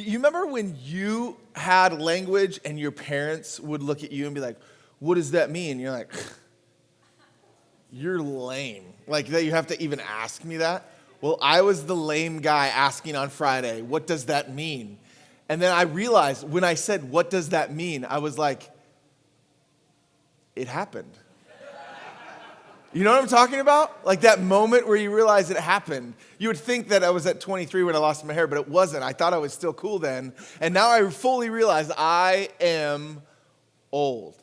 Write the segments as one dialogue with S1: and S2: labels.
S1: You remember when you had language and your parents would look at you and be like, what does that mean? You're like, you're lame. Like that you have to even ask me that? Well, I was the lame guy asking on Friday, what does that mean? And then I realized when I said, what does that mean? I was like, it happened. You know what I'm talking about? Like that moment where you realize it happened. You would think that I was at 23 when I lost my hair, but it wasn't. I thought I was still cool then. And now I fully realize I am old.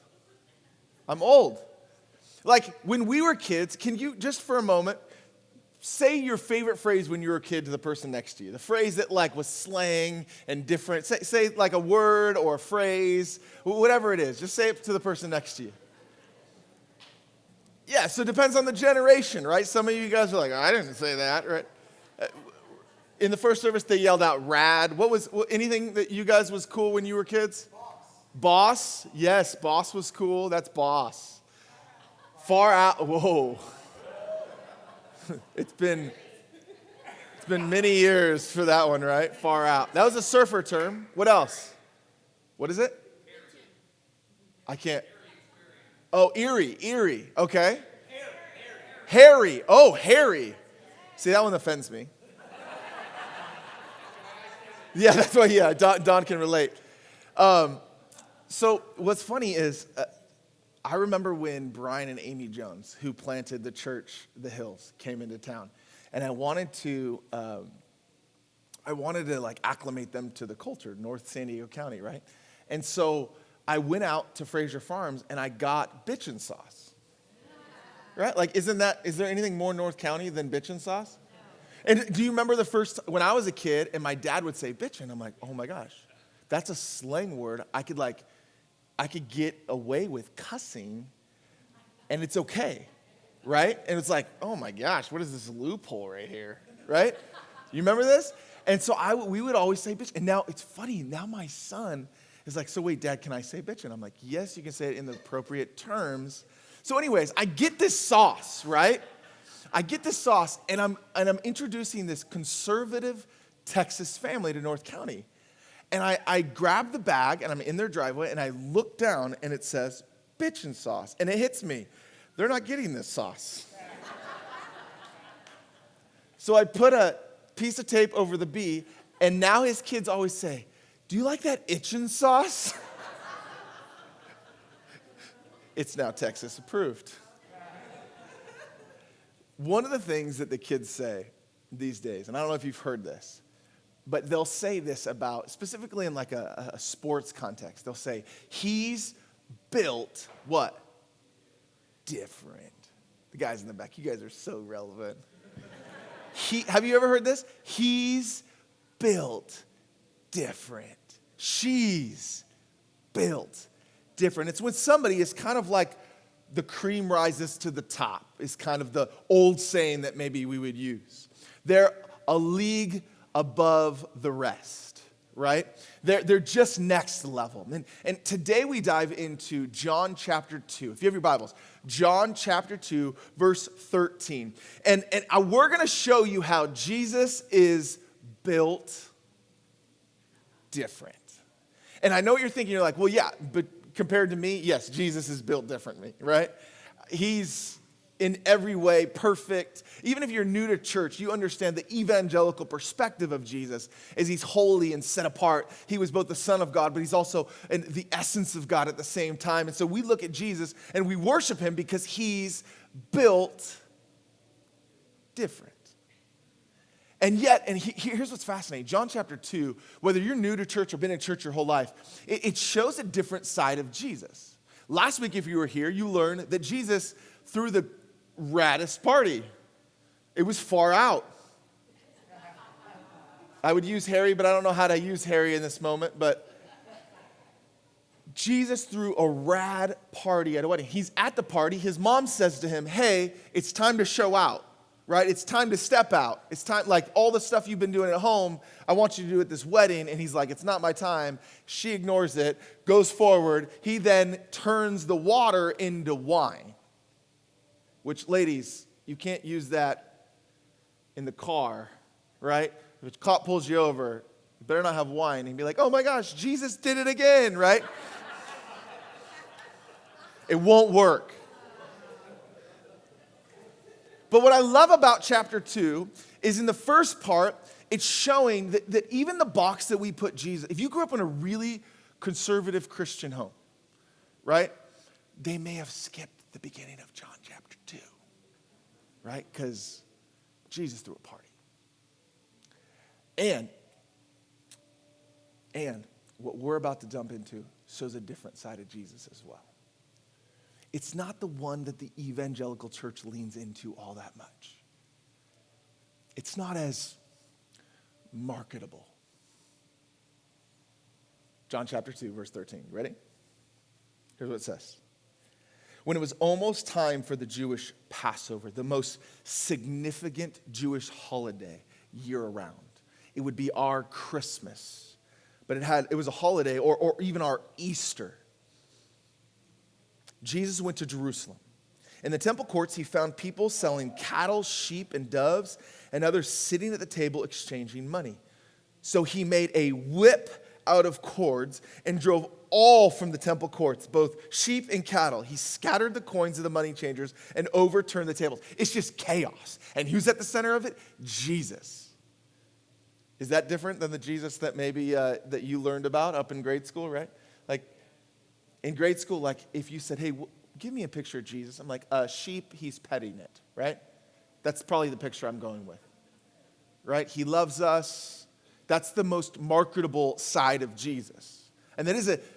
S1: I'm old. Like when we were kids, can you just for a moment say your favorite phrase when you were a kid to the person next to you? The phrase that like was slang and different. Say like a word or a phrase, whatever it is. Just say it to the person next to you. Yeah, so it depends on the generation, right? Some of you guys are like, I didn't say that, right? In the first service, they yelled out rad. Anything that you guys was cool when you were kids? Boss? Yes, boss was cool. That's boss. Far out, whoa. It's been many years for that one, right? Far out. That was a surfer term. What else? What is it? I can't. Oh, eerie. Okay. Hairy. Oh, hairy. See, that one offends me. Yeah, that's why, yeah, Don can relate. So what's funny is I remember when Brian and Amy Jones, who planted the church, The Hills, came into town. And I wanted to like acclimate them to the culture, North San Diego County, right? And so I went out to Fraser Farms and I got bitchin' sauce. Right? Like, is there anything more North County than bitchin' sauce? And do you remember when I was a kid and my dad would say bitchin', I'm like, oh my gosh, that's a slang word. I could get away with cussing and it's okay, right? And it's like, oh my gosh, what is this loophole right here, right? You remember this? And so we would always say bitch. And now it's funny, now my son is like, so wait, Dad, can I say bitch? And I'm like, yes, you can say it in the appropriate terms. So anyways, I get this sauce, right? I get this sauce, and I'm introducing this conservative Texas family to North County. And I grab the bag, and I'm in their driveway, and I look down, and it says bitchin' sauce. And it hits me. They're not getting this sauce. So I put a piece of tape over the B, and now his kids always say, do you like that itchin' sauce? It's now Texas approved. One of the things that the kids say these days, and I don't know if you've heard this, but they'll say this about, specifically in like a sports context, they'll say, he's built what? Different. The guys in the back, you guys are so relevant. Have you ever heard this? He's built different. She's built different. It's when somebody is kind of like the cream rises to the top, is kind of the old saying that maybe we would use. They're a league above the rest, right? They're just next level. And today we dive into John chapter 2. If you have your Bibles, John chapter 2, verse 13. And we're going to show you how Jesus is built different. And I know what you're thinking. You're like, well, yeah, but compared to me, yes, Jesus is built differently, right? He's in every way perfect. Even if you're new to church, you understand the evangelical perspective of Jesus is he's holy and set apart. He was both the Son of God, but he's also the essence of God at the same time. And so we look at Jesus and we worship him because he's built different. And yet, here's what's fascinating. John chapter 2, whether you're new to church or been in church your whole life, it shows a different side of Jesus. Last week, if you were here, you learned that Jesus threw the raddest party. It was far out. I would use Harry, but I don't know how to use Harry in this moment. But Jesus threw a rad party at a wedding. He's at the party. His mom says to him, hey, it's time to show out. Right? It's time to step out. It's time, like all the stuff you've been doing at home, I want you to do at this wedding. And he's like, it's not my time. She ignores it, goes forward. He then turns the water into wine. Which, ladies, you can't use that in the car, right? If a cop pulls you over, You better not have wine and be like, oh my gosh, Jesus did it again, right? It won't work. But what I love about chapter 2 is in the first part, it's showing that even the box that we put Jesus, if you grew up in a really conservative Christian home, right? They may have skipped the beginning of John chapter 2, right? Because Jesus threw a party. And what we're about to jump into shows a different side of Jesus as well. It's not the one that the evangelical church leans into all that much. It's not as marketable. John chapter 2, verse 13. You ready? Here's what it says. When it was almost time for the Jewish Passover, the most significant Jewish holiday year-round, it would be our Christmas. But it was a holiday, or even our Easter. Jesus went to Jerusalem. In the temple courts, he found people selling cattle, sheep, and doves, and others sitting at the table exchanging money. So he made a whip out of cords and drove all from the temple courts, both sheep and cattle. He scattered the coins of the money changers and overturned the tables. It's just chaos. And who's at the center of it? Jesus. Is that different than the Jesus that maybe that you learned about up in grade school, right? Like, in grade school, like if you said, hey, give me a picture of Jesus, I'm like, sheep, he's petting it, right? That's probably the picture I'm going with, right? He loves us. That's the most marketable side of Jesus. And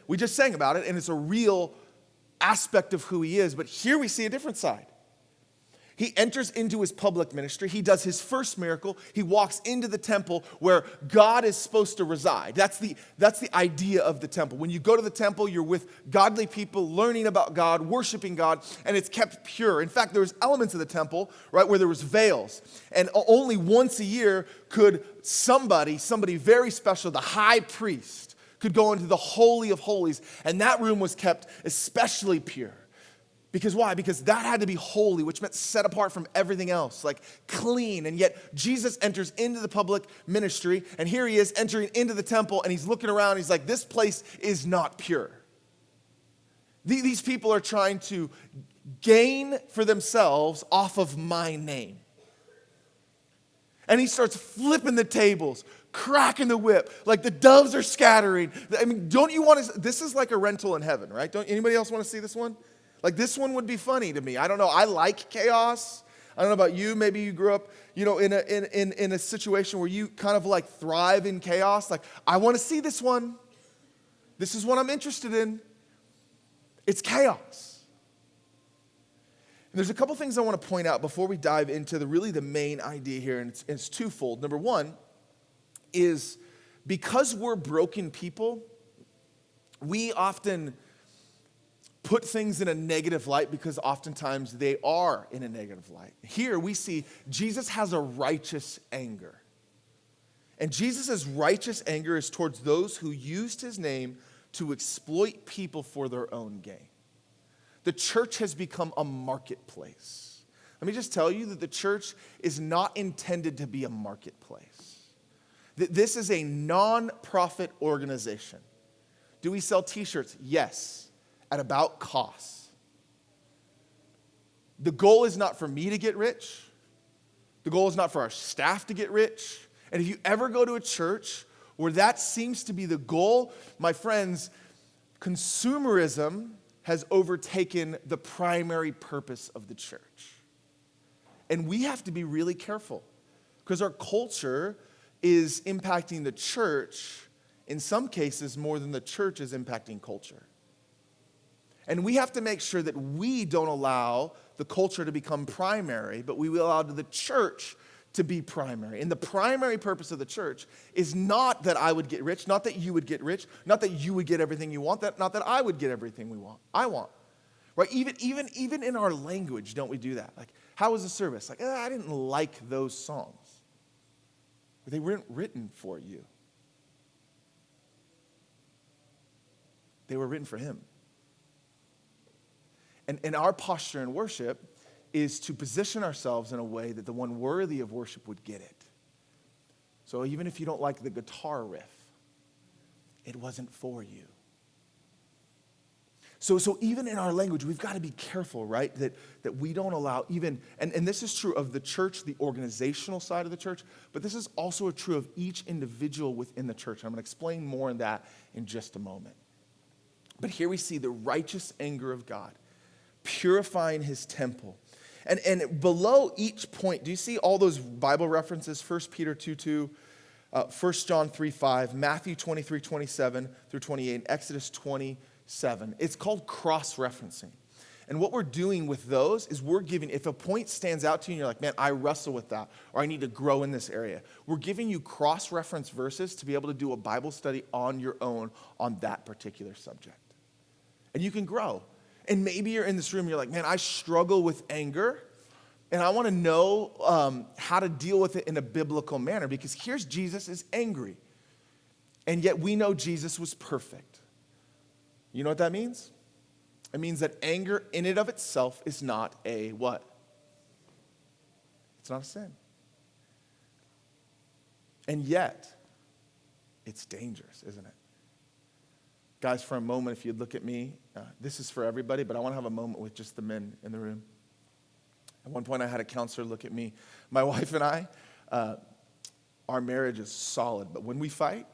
S1: we just sang about it, and it's a real aspect of who he is. But here we see a different side. He enters into his public ministry. He does his first miracle. He walks into the temple where God is supposed to reside. That's the idea of the temple. When you go to the temple, you're with godly people, learning about God, worshiping God, and it's kept pure. In fact, there was elements of the temple, right, where there was veils. And only once a year could somebody very special, the high priest, could go into the Holy of Holies, and that room was kept especially pure. Because why? Because that had to be holy, which meant set apart from everything else, like clean. And yet Jesus enters into the public ministry, and here he is entering into the temple, and he's looking around, he's like, this place is not pure. These people are trying to gain for themselves off of my name. And he starts flipping the tables, cracking the whip, like the doves are scattering. I mean, don't you want to, this is like a rental in heaven, right? Don't anybody else want to see this one? Like, this one would be funny to me. I don't know. I like chaos. I don't know about you. Maybe you grew up, in a situation where you kind of like thrive in chaos. Like, I want to see this one. This is what I'm interested in. It's chaos. And there's a couple things I want to point out before we dive into the main idea here, and it's twofold. Number one is because we're broken people, we often put things in a negative light because oftentimes they are in a negative light. Here we see Jesus has a righteous anger. And Jesus' righteous anger is towards those who used his name to exploit people for their own gain. The church has become a marketplace. Let me just tell you that the church is not intended to be a marketplace. This is a non-profit organization. Do we sell t-shirts? Yes. At about cost. The goal is not for me to get rich. The goal is not for our staff to get rich. And if you ever go to a church where that seems to be the goal, my friends, consumerism has overtaken the primary purpose of the church. And we have to be really careful because our culture is impacting the church in some cases more than the church is impacting culture. And we have to make sure that we don't allow the culture to become primary, but we will allow the church to be primary. And the primary purpose of the church is not that I would get rich, not that you would get rich, not that you would get everything you want, not that I would get everything I want. Right? Even in our language, don't we do that? Like, how was the service? Like, I didn't like those songs. They weren't written for you. They were written for him. And our posture in worship is to position ourselves in a way that the one worthy of worship would get it. So even if you don't like the guitar riff, it wasn't for you. So even in our language, we've got to be careful, right? That we don't allow even, and this is true of the church, the organizational side of the church, but this is also true of each individual within the church. I'm going to explain more on that in just a moment. But here we see the righteous anger of God, purifying his temple. And below each point, do you see all those Bible references? 1 Peter 2:2, 1 John 3:5, Matthew 23:27 through 28, and Exodus 20:7. It's called cross-referencing. And what we're doing with those is we're giving, if a point stands out to you and you're like, man, I wrestle with that, or I need to grow in this area, we're giving you cross-reference verses to be able to do a Bible study on your own on that particular subject. And you can grow. And maybe you're in this room and you're like, man, I struggle with anger, and I want to know how to deal with it in a biblical manner, because here's Jesus is angry. And yet we know Jesus was perfect. You know what that means? It means that anger in and of itself is not a what? It's not a sin. And yet, it's dangerous, isn't it? Guys, for a moment, if you'd look at me, this is for everybody, but I want to have a moment with just the men in the room. At one point, I had a counselor look at me. My wife and I, our marriage is solid, but when we fight,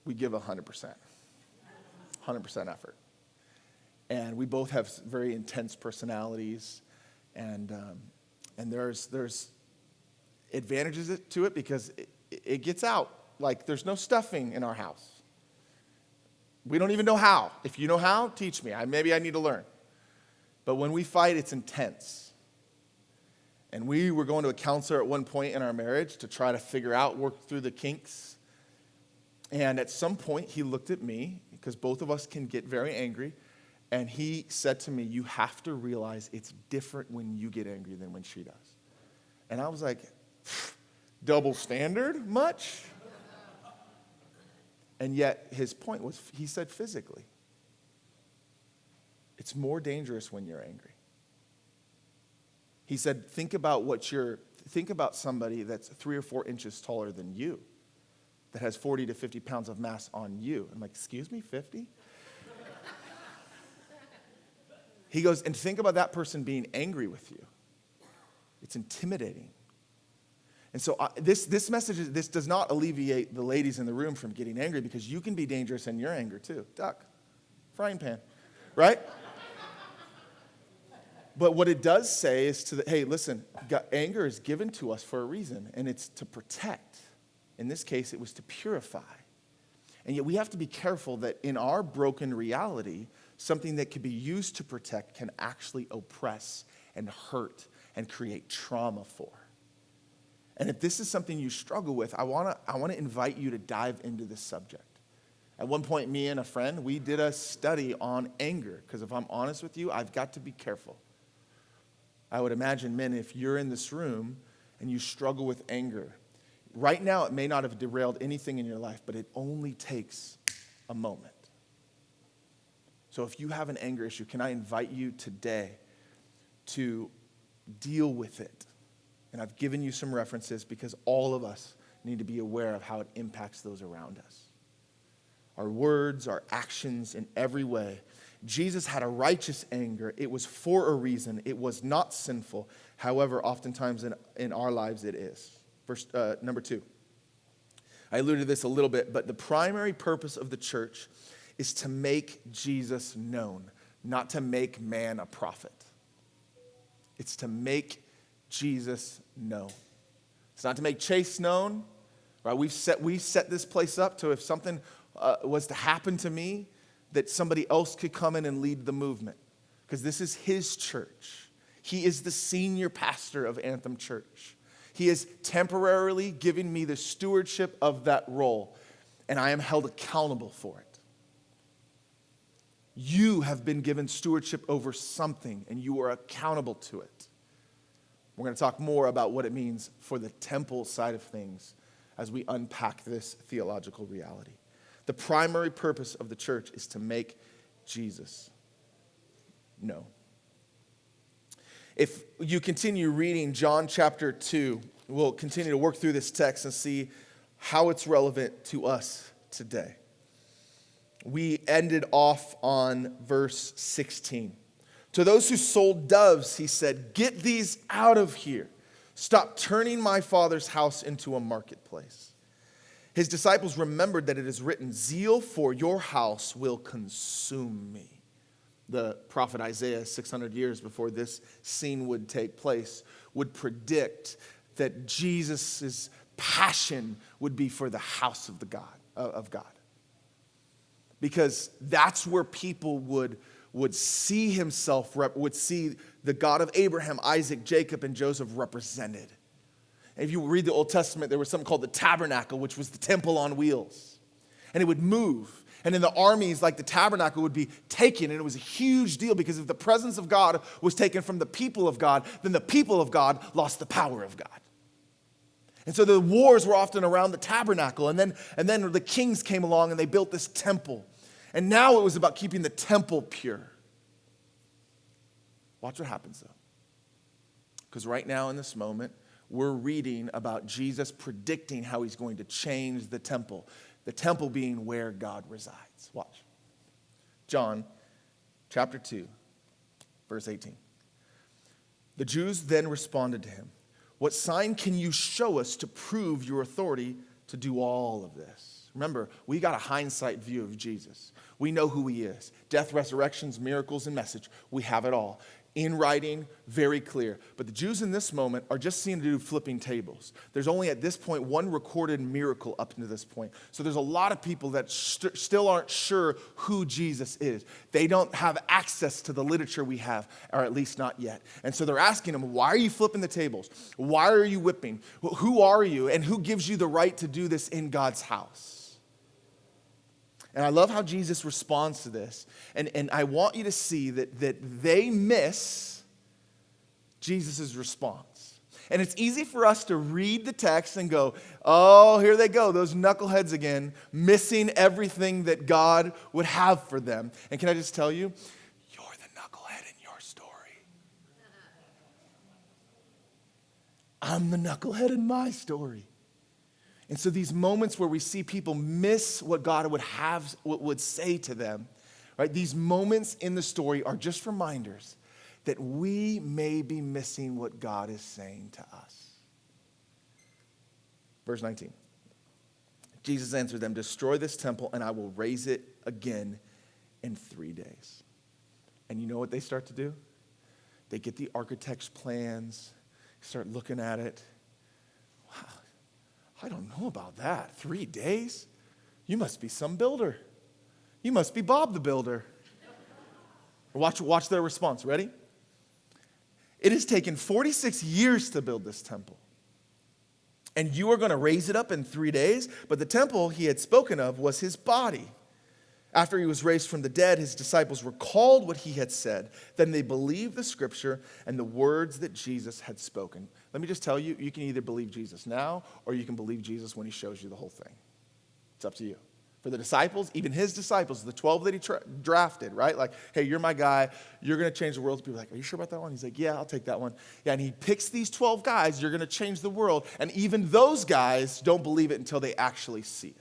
S1: we give 100%. 100% effort. And we both have very intense personalities, and there's advantages to it because it gets out. Like, there's no stuffing in our house. We don't even know how. If you know how, teach me. Maybe I need to learn. But when we fight, it's intense. And we were going to a counselor at one point in our marriage to try to work through the kinks. And at some point, he looked at me, because both of us can get very angry, and he said to me, you have to realize it's different when you get angry than when she does. And I was like, double standard much? And yet his point was, he said physically, it's more dangerous when you're angry. He said, think about somebody that's 3 or 4 inches taller than you, that has 40 to 50 pounds of mass on you. I'm like, excuse me, 50? He goes, and think about that person being angry with you. It's intimidating. And so this message, this does not alleviate the ladies in the room from getting angry, because you can be dangerous in your anger too. Duck, frying pan, right? But what it does say is hey, listen, anger is given to us for a reason, and it's to protect. In this case, it was to purify. And yet we have to be careful that in our broken reality, something that can be used to protect can actually oppress and hurt and create trauma for. And if this is something you struggle with, I want to invite you to dive into this subject. At one point, me and a friend, we did a study on anger, because if I'm honest with you, I've got to be careful. I would imagine, men, if you're in this room and you struggle with anger, right now it may not have derailed anything in your life, but it only takes a moment. So if you have an anger issue, can I invite you today to deal with it? And I've given you some references because all of us need to be aware of how it impacts those around us. Our words, our actions, in every way. Jesus had a righteous anger. It was for a reason. It was not sinful. However, oftentimes in our lives it is. Number 2. I alluded to this a little bit, but the primary purpose of the church is to make Jesus known, not to make man a prophet. It's to make Jesus known. It's not to make Chase known. Right? We've set this place up to, if something was to happen to me, that somebody else could come in and lead the movement, because this is his church. He is the senior pastor of Anthem Church. He is temporarily giving me the stewardship of that role, and I am held accountable for it. You have been given stewardship over something, and you are accountable to it. We're going to talk more about what it means for the temple side of things as we unpack this theological reality. The primary purpose of the church is to make Jesus known. If you continue reading John chapter 2, we'll continue to work through this text and see how it's relevant to us today. we ended off on verse 16. To those who sold doves, he said, "Get these out of here. Stop turning my Father's house into a marketplace." His disciples remembered that it is written, "Zeal for your house will consume me." The prophet Isaiah, 600 years before this scene would take place, would predict that Jesus' passion would be for the house of God. Because that's where people would see himself, would see the God of Abraham, Isaac, Jacob, and Joseph represented. And if you read the Old Testament, there was something called the tabernacle, which was the temple on wheels. And it would move. And in the armies, like the tabernacle would be taken, and it was a huge deal because if the presence of God was taken from the people of God, then the people of God lost the power of God. And so the wars were often around the tabernacle, and then the kings came along and they built this temple. And now it was about keeping the temple pure. Watch what happens though. Because right now in this moment, we're reading about Jesus predicting how he's going to change the temple being where God resides. Watch. John chapter 2, verse 18. The Jews then responded to him, "What sign can you show us to prove your authority to do all of this?" Remember, we got a hindsight view of Jesus. We know who he is. Death, resurrections, miracles, and message. We have it all. In writing, very clear. But the Jews in this moment are just seen to do flipping tables. There's only at this point one recorded miracle up to this point. So there's a lot of people that still aren't sure who Jesus is. They don't have access to the literature we have, or at least not yet. And so they're asking him, why are you flipping the tables? Why are you whipping? Who are you? And who gives you the right to do this in God's house? And I love how Jesus responds to this. And I want you to see that they miss Jesus' response. And it's easy for us to read the text and go, oh, here they go, those knuckleheads again, missing everything that God would have for them. And can I just tell you, you're the knucklehead in your story. I'm the knucklehead in my story. And so these moments where we see people miss what God would say to them, right? These moments in the story are just reminders that we may be missing what God is saying to us. Verse 19. Jesus answered them, "Destroy this temple and I will raise it again in 3 days." And you know what they start to do? They get the architect's plans, start looking at it. Wow. I don't know about that. 3 days? You must be some builder. You must be Bob the builder. Watch their response. Ready? It has taken 46 years to build this temple. And you are going to raise it up in 3 days? But the temple he had spoken of was his body. After he was raised from the dead, his disciples recalled what he had said. Then they believed the scripture and the words that Jesus had spoken. Let me just tell you, you can either believe Jesus now or you can believe Jesus when he shows you the whole thing. It's up to you. For the disciples, even his disciples, the 12 that he drafted, right? Like, hey, you're my guy. You're going to change the world. People are like, are you sure about that one? He's like, yeah, I'll take that one. Yeah, and he picks these 12 guys. You're going to change the world. And even those guys don't believe it until they actually see it.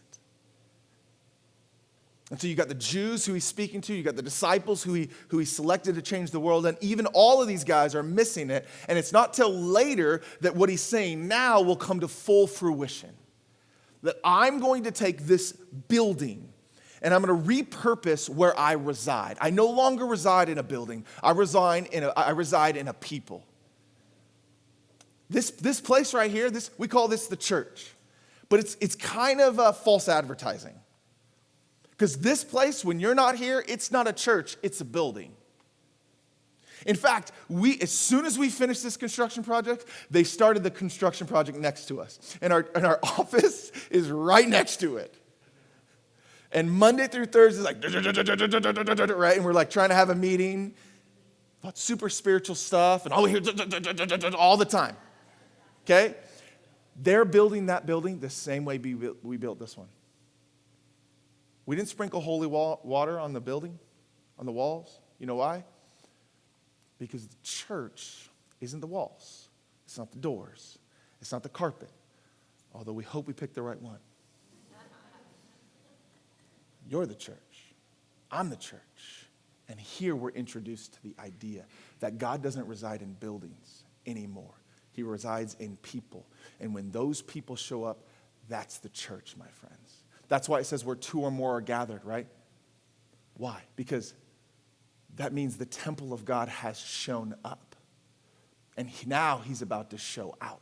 S1: And so you got the Jews who he's speaking to, you got the disciples who he selected to change the world, and even all of these guys are missing it. And it's not till later that what he's saying now will come to full fruition. That I'm going to take this building and I'm going to repurpose where I reside. I no longer reside in a building. I reside in a people. This place right here, we call this the church. But it's kind of false advertising. Because this place, when you're not here, it's not a church, it's a building. In fact, as soon as we finished this construction project, they started the construction project next to us. And our office is right next to it. And Monday through Thursday is like, right? And we're like trying to have a meeting about super spiritual stuff, and all we hear all the time. Okay? They're building that building the same way we built this one. We didn't sprinkle holy water on the building, on the walls. You know why? Because the church isn't the walls. It's not the doors. It's not the carpet. Although we hope we picked the right one. You're the church. I'm the church. And here we're introduced to the idea that God doesn't reside in buildings anymore. He resides in people. And when those people show up, that's the church, my friends. That's why it says where two or more are gathered, right? Why? Because that means the temple of God has shown up. And now he's about to show out.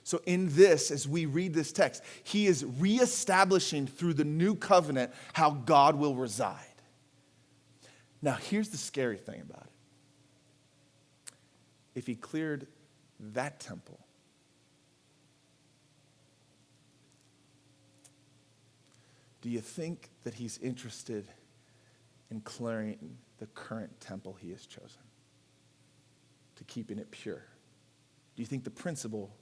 S1: So in this, as we read this text, he is reestablishing through the new covenant how God will reside. Now, here's the scary thing about it. If he cleared that temple, do you think that he's interested in clearing the current temple he has chosen, to keeping it pure? Do you think the principle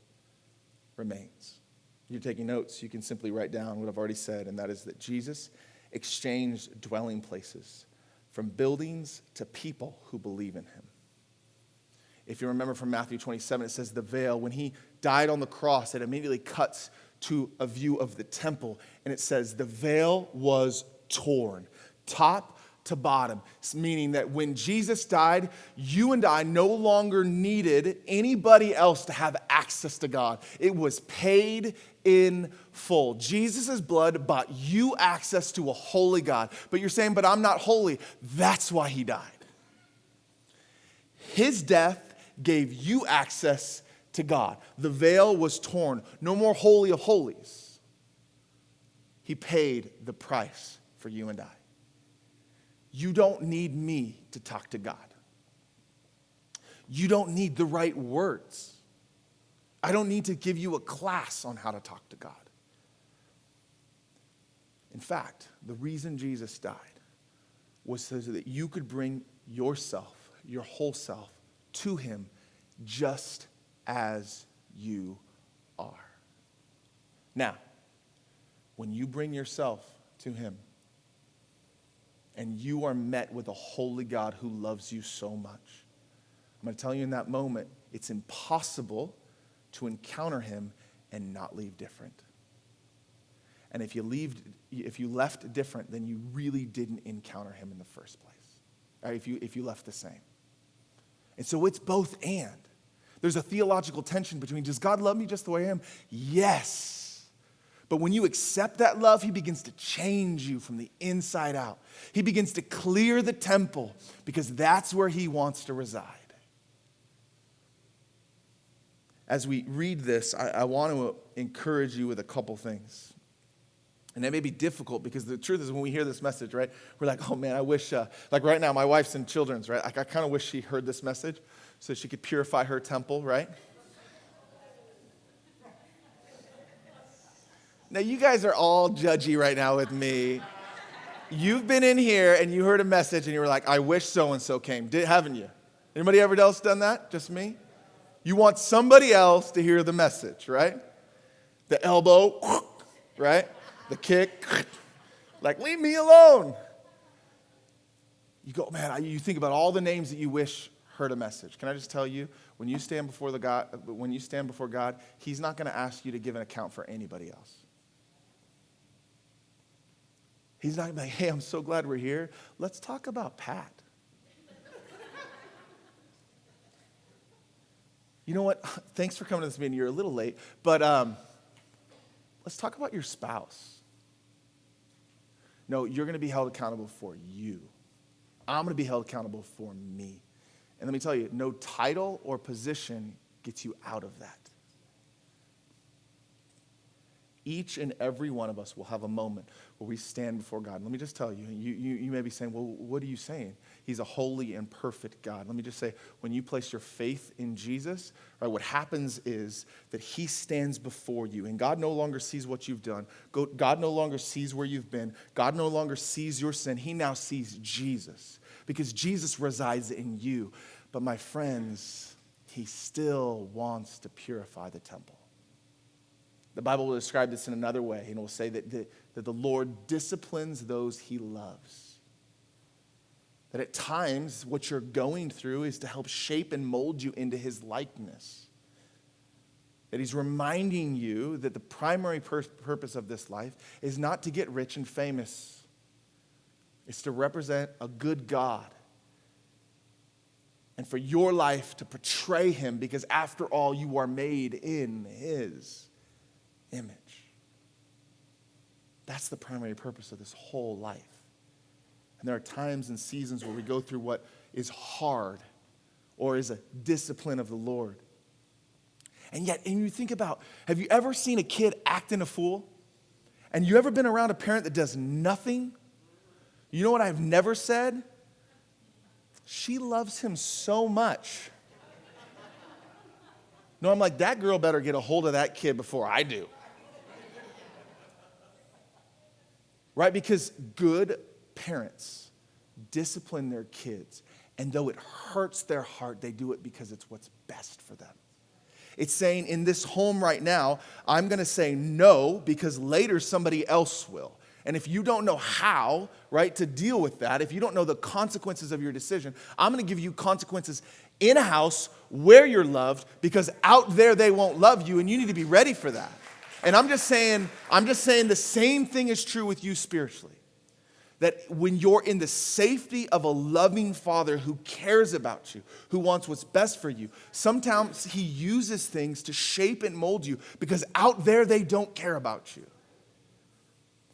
S1: remains? If you're taking notes, you can simply write down what I've already said, and that is that Jesus exchanged dwelling places from buildings to people who believe in him. If you remember from Matthew 27, it says the veil, when he died on the cross, it immediately cuts to a view of the temple, and it says the veil was torn, top to bottom, meaning that when Jesus died, you and I no longer needed anybody else to have access to God. It was paid in full. Jesus' blood bought you access to a holy God. But you're saying, but I'm not holy. That's why he died. His death gave you access to God. The veil was torn. No more holy of holies. He paid the price for you and I. You don't need me to talk to God. You don't need the right words. I don't need to give you a class on how to talk to God. In fact, the reason Jesus died was so that you could bring yourself, your whole self, to him just as you are. Now, when you bring yourself to him, and you are met with a holy God who loves you so much, I'm going to tell you in that moment, it's impossible to encounter him and not leave different. And if you left different, then you really didn't encounter him in the first place. Right? If you left the same. And so it's both and. There's a theological tension between, does God love me just the way I am? Yes. But when you accept that love, he begins to change you from the inside out. He begins to clear the temple because that's where he wants to reside. As we read this, I want to encourage you with a couple things. And it may be difficult because the truth is when we hear this message, right, we're like, oh man, I wish, like right now, my wife's in children's, right? Like I kind of wish she heard this message so she could purify her temple, right? Now, you guys are all judgy right now with me. You've been in here and you heard a message and you were like, I wish so-and-so came. Haven't you? Anybody ever else done that? Just me? You want somebody else to hear the message, right? The elbow, right? The kick, like, leave me alone. You go, man, you think about all the names that you wish heard a message. Can I just tell you, when you stand before God, he's not going to ask you to give an account for anybody else. He's not like, hey, I'm so glad we're here. Let's talk about Pat. You know what? Thanks for coming to this meeting. You're a little late, but let's talk about your spouse. No, you're going to be held accountable for you. I'm going to be held accountable for me. And let me tell you, no title or position gets you out of that. Each and every one of us will have a moment where we stand before God. Let me just tell you, you may be saying, well, what are you saying? He's a holy and perfect God. Let me just say, when you place your faith in Jesus, right, what happens is that he stands before you, and God no longer sees what you've done. God no longer sees where you've been. God no longer sees your sin. He now sees Jesus, because Jesus resides in you. But my friends, he still wants to purify the temple. The Bible will describe this in another way, and it will say that the Lord disciplines those he loves. That at times, what you're going through is to help shape and mold you into his likeness. That he's reminding you that the primary purpose of this life is not to get rich and famous. It's to represent a good God. And for your life to portray him, because after all, you are made in his image. That's the primary purpose of this whole life. And there are times and seasons where we go through what is hard or is a discipline of the Lord. And yet, and you think about, have you ever seen a kid acting a fool? And you ever been around a parent that does nothing? You know what I've never said? She loves him so much. No, I'm like, that girl better get a hold of that kid before I do. Right? Because good parents discipline their kids. And though it hurts their heart, they do it because it's what's best for them. It's saying in this home right now, I'm going to say no because later somebody else will. And if you don't know how, right, to deal with that, if you don't know the consequences of your decision, I'm going to give you consequences in a house where you're loved because out there they won't love you and you need to be ready for that. And I'm just saying the same thing is true with you spiritually. That when you're in the safety of a loving Father who cares about you, who wants what's best for you, sometimes he uses things to shape and mold you because out there they don't care about you.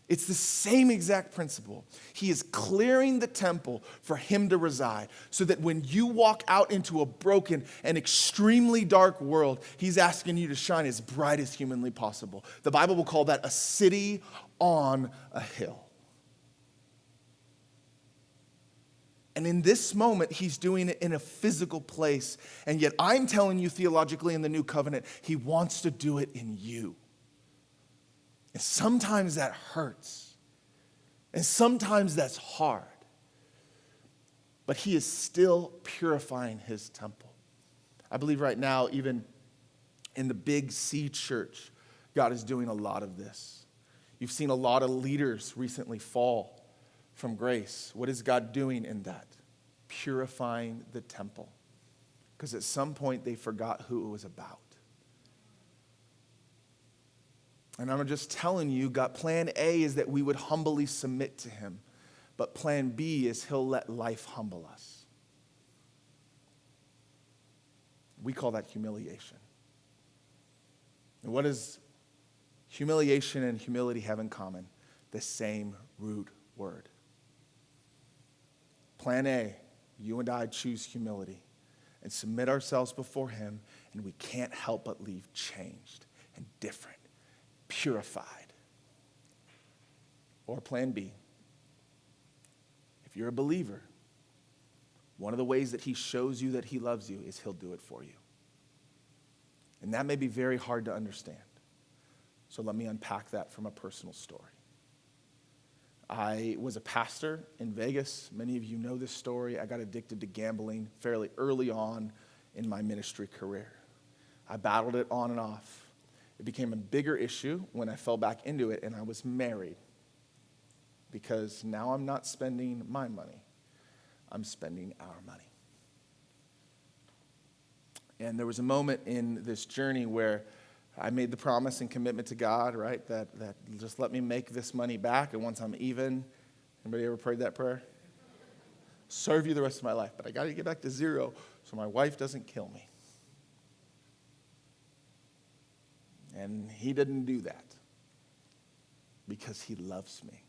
S1: It's the same exact principle. He is clearing the temple for him to reside so that when you walk out into a broken and extremely dark world, he's asking you to shine as bright as humanly possible. The Bible will call that a city on a hill. And in this moment, he's doing it in a physical place. And yet I'm telling you theologically in the new covenant, he wants to do it in you. And sometimes that hurts. And sometimes that's hard. But he is still purifying his temple. I believe right now, even in the Big C church, God is doing a lot of this. You've seen a lot of leaders recently fall from grace. What is God doing in that? Purifying the temple. Because at some point they forgot who it was about. And I'm just telling you, God, plan A is that we would humbly submit to him. But plan B is he'll let life humble us. We call that humiliation. And what does humiliation and humility have in common? The same root word. Plan A, you and I choose humility and submit ourselves before him, and we can't help but leave changed and different. Purified. Or plan B. If you're a believer, one of the ways that he shows you that he loves you is he'll do it for you. And that may be very hard to understand. So let me unpack that from a personal story. I was a pastor in Vegas. Many of you know this story. I got addicted to gambling fairly early on in my ministry career. I battled it on and off. It became a bigger issue when I fell back into it and I was married. Because now I'm not spending my money. I'm spending our money. And there was a moment in this journey where I made the promise and commitment to God, right? That just let me make this money back. And once I'm even, anybody ever prayed that prayer? Serve you the rest of my life. But I got to get back to zero so my wife doesn't kill me. And he didn't do that because he loves me.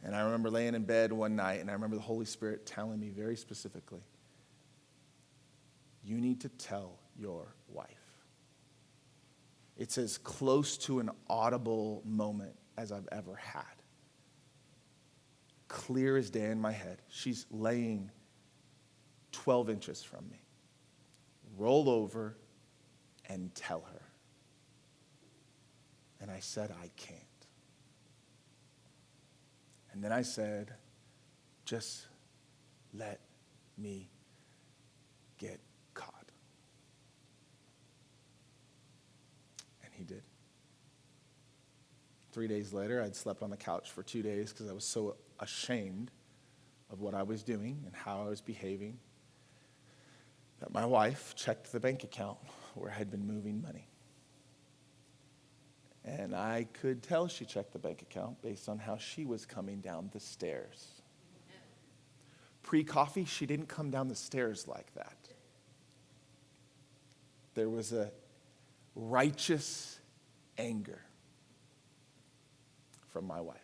S1: And I remember laying in bed one night, and I remember the Holy Spirit telling me very specifically, you need to tell your wife. It's as close to an audible moment as I've ever had. Clear as day in my head. She's laying 12 inches from me. Roll over and tell her. And I said, I can't. And then I said, just let me get caught. And he did. 3 days later, I'd slept on the couch for 2 days because I was so ashamed of what I was doing and how I was behaving that my wife checked the bank account where I had been moving money. And I could tell she checked the bank account based on how she was coming down the stairs. Pre-coffee, she didn't come down the stairs like that. There was a righteous anger from my wife.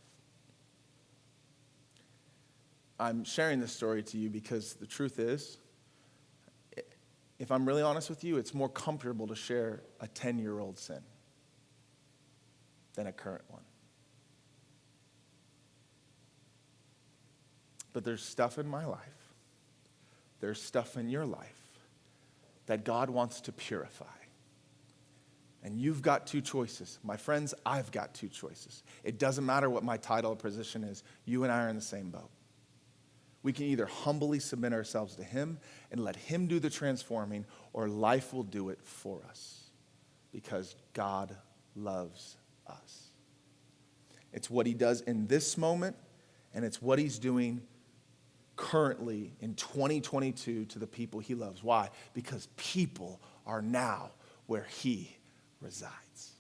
S1: I'm sharing this story to you because the truth is, if I'm really honest with you, it's more comfortable to share a 10-year-old sin than a current one. But there's stuff in my life, there's stuff in your life that God wants to purify. And you've got two choices. My friends, I've got two choices. It doesn't matter what my title or position is. You and I are in the same boat. We can either humbly submit ourselves to him and let him do the transforming, or life will do it for us because God loves us. It's what he does in this moment, and it's what he's doing currently in 2022 to the people he loves. Why? Because people are now where he resides.